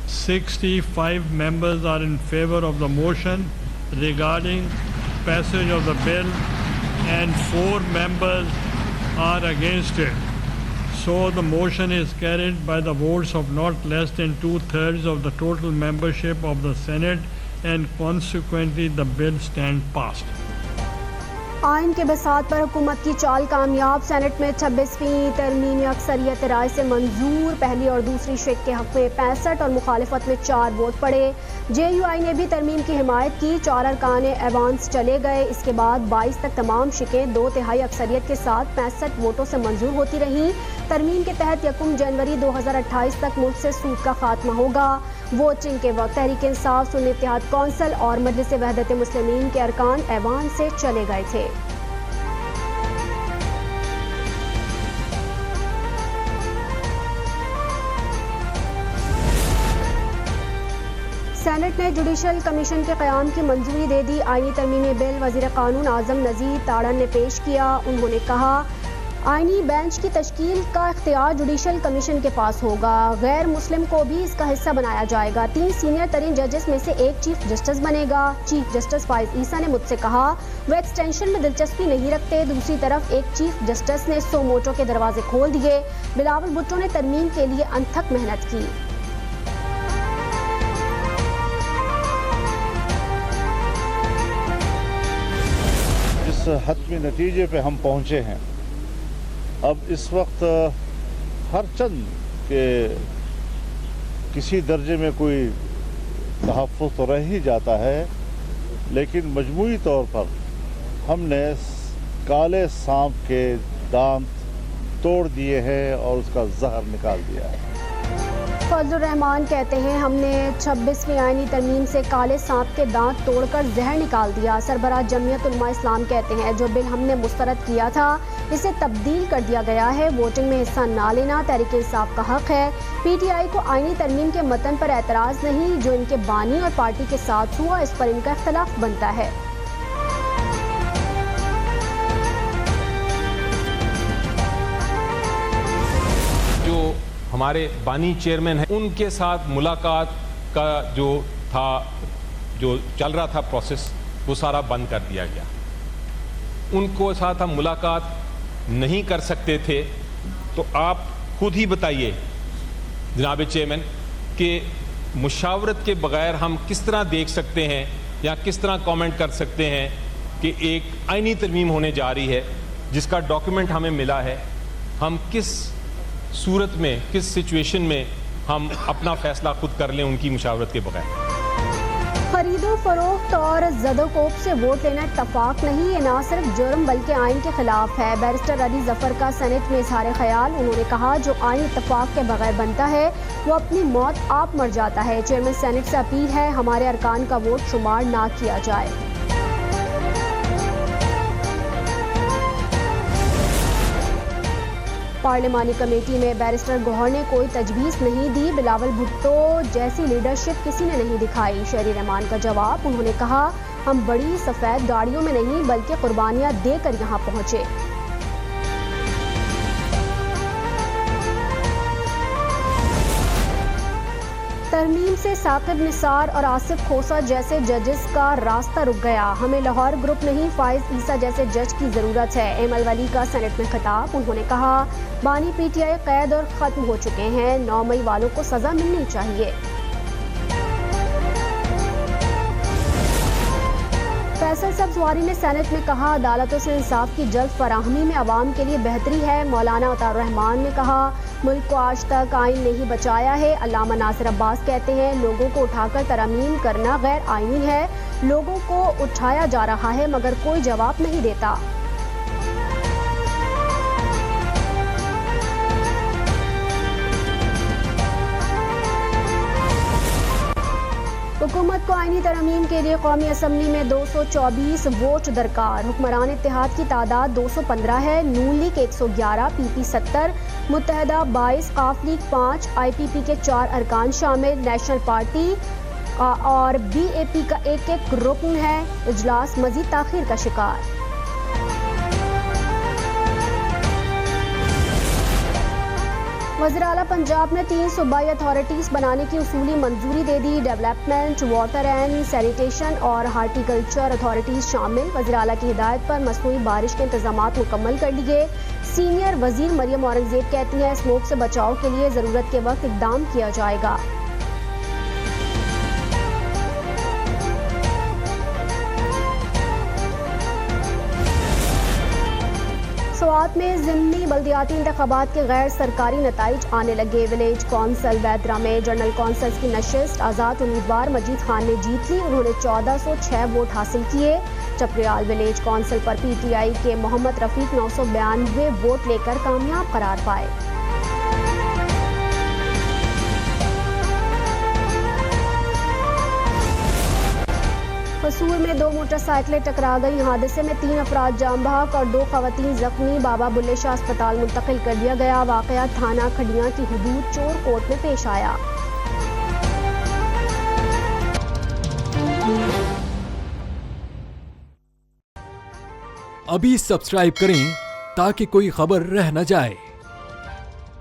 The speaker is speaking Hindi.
65 members are in favor of the motion regarding passage of the bill and 4 members are against it. So the motion is carried by the votes of not less than 2/3 of the total membership of the Senate and consequently the bill stands passed. आइन के बसात पर हुकूमत की चाल कामयाब। सेनेट में 26वीं तरमीमी अक्सरियत राय से मंजूर। पहली और दूसरी शेख के हक में 65 और मुखालिफत में 4 वोट पड़े। JUI ने भी तरमीम की हिमायत की। 4 अरकान एवांस चले गए। इसके बाद 22 तक तमाम शिकें 2/3 अक्सरियत के साथ 65 वोटों से मंजूर होती रहीं। तरमीम के तहत 1 जनवरी 2028 तक मुल्क से सूद का खात्मा होगा। वोटिंग के वक्त तहरीक इंसाफ, सुन्नी इत्तेहाद कौंसिल और मजलिस वहदत मुस्लिमीन के अरकान ऐवान से चले गए थे। सेनेट ने जुडिशल कमीशन के क़याम की मंजूरी दे दी। आईनी तरमीमी बिल वज़ीर क़ानून आज़म नज़ीर ताड़न ने पेश किया। उन्होंने कहा, आईनी बेंच की तश्कील का इख्तियार जुडिशल कमीशन के पास होगा। गैर मुस्लिम को भी इसका हिस्सा बनाया जाएगा। 3 सीनियर तरीन जजेस में से एक चीफ जस्टिस बनेगा। चीफ जस्टिस फाइज ईसा ने मुझसे कहा वे एक्सटेंशन में दिलचस्पी नहीं रखते। दूसरी तरफ एक चीफ जस्टिस ने सो मोटो के दरवाजे खोल दिए। बिलावल भुट्टो ने तरमीम के लिए अनथक मेहनत की। जिस हतमी नतीजे पे हम पहुंचे हैं, अब इस वक्त हर चंद के किसी दर्जे में कोई तहफ़्फ़ुज़ तो रह ही जाता है, लेकिन मजमूई तौर पर हमने काले सांप के दांत तोड़ दिए हैं और उसका जहर निकाल दिया है। फजलुर रहमान कहते हैं, हमने 26वीं आईनी तरमीम से काले सांप के दांत तोड़कर जहर निकाल दिया। सरबराह जमीयत उलमा इस्लाम कहते हैं, जो बिल हमने मुस्तरद किया था इसे तब्दील कर दिया गया है। वोटिंग में हिस्सा ना लेना तहरीक इंसाफ का हक है। PTI को आईनी तरमीम के मतन पर एतराज़ नहीं, जो इनके बानी और पार्टी के साथ हुआ इस पर इनका इख्तलाफ बनता है। जो हमारे बानी चेयरमैन हैं, उनके साथ मुलाकात का जो था, जो चल रहा था प्रोसेस, वो सारा बंद कर दिया गया। उनको साथ हम मुलाकात नहीं कर सकते थे, तो आप खुद ही बताइए जनाब चेयरमैन कि मुशावरत के बगैर हम किस तरह देख सकते हैं या किस तरह कमेंट कर सकते हैं कि एक आईनी तरमीम होने जा रही है जिसका डॉक्यूमेंट हमें मिला है। हम किस सूरत में, किस सिचुएशन में हम अपना फैसला खुद कर लें उनकी मुशावरत के बगैर। खरीदो फरोख्त और ज़दोकोब से वोट लेना इत्तफाक नहीं, ये ना सिर्फ जुर्म बल्कि आइन के खिलाफ है। बैरिस्टर अली जफर का सेनेट में इजहार ख्याल। उन्होंने कहा, जो आइन इत्तफाक के बगैर बनता है वो अपनी मौत आप मर जाता है। चेयरमैन सेनेट से अपील है, हमारे अरकान का वोट शुमार ना किया जाए। पार्लिमानी कमेटी में बैरिस्टर गौहर ने कोई तजवीज़ नहीं दी। बिलावल भुट्टो जैसी लीडरशिप किसी ने नहीं दिखाई। शहरी रहमान का जवाब, उन्होंने कहा, हम बड़ी सफ़ेद गाड़ियों में नहीं बल्कि कुर्बानियां देकर यहाँ पहुँचे। तरमीम से साकिब निसार और आसिफ खोसा जैसे जजेस का रास्ता रुक गया। हमें लाहौर ग्रुप नहीं, फाइज ईसा जैसे जज की ज़रूरत है। एमल वली का सेनेट में खिताब। उन्होंने कहा, बानी PTI कैद और ख़त्म हो चुके हैं। 9 मई वालों को सज़ा मिलनी चाहिए। फैसल सब्ज़वारी ने सेनेट में कहा, अदालतों से इंसाफ की जल्द फराहमी में अवाम के लिए बेहतरी है। मौलाना अताउर रहमान ने कहा, मुल्क को आज तक आइन नहीं बचाया है। अल्लामा नासिर अब्बास कहते हैं, लोगों को उठाकर तरमीम करना गैर आइनी है। लोगों को उठाया जा रहा है मगर कोई जवाब नहीं देता। हुकूमत को आईनी तरमीम के लिए कौमी असम्बली में 224 वोट दरकार। हुक्मरान इत्तेहाद की तादाद 215 है। नून लीग 111, PP 70, मुत्तहदा 22, काफ लीग 5, IPP के 4 अरकान शामिल। नेशनल पार्टी और BAP का एक रुकन है। इजलास मजीद ताखीर का शिकार। वज़ीर-ए-आला पंजाब ने 3 सूबाई अथॉरिटीज़ बनाने की उसूली मंजूरी दे दी। डेवलपमेंट, वाटर एंड सैनिटेशन और हार्टिकल्चर अथॉरिटीज़ शामिल। वज़ीर-ए-आला की हिदायत पर मसनूई बारिश के इंतजामात मुकम्मल कर लिए। सीनियर वज़ीर मरियम औरंगज़ेब कहती हैं स्मोक से बचाव के लिए ज़रूरत के वक्त इक़दाम किया जाएगा। स्वात में ज़िमनी बल्दियाती इंतखाबात के गैर सरकारी नताइज आने लगे। विलेज कौंसल बैदरा में जनरल कौंसल्स की नशिस्त आज़ाद उम्मीदवार मजीद खान ने जीत ली। उन्होंने 1406 वोट हासिल किए। चपरियाल विलेज कौंसल पर PTI के मोहम्मद रफीक 992 वोट लेकर कामयाब करार पाए। कसूर में 2 मोटरसाइकिलें टकरा गई। हादसे में 3 अफराद जाम बहक और 2 खवातीन जख्मी। बाबा बुल्ले शाह अस्पताल मुंतकिल कर दिया गया। वाकया थाना खड़ियां की हुदूद चोर कोट में पेश आया। अभी सब्सक्राइब करें ताकि कोई खबर रह न जाए।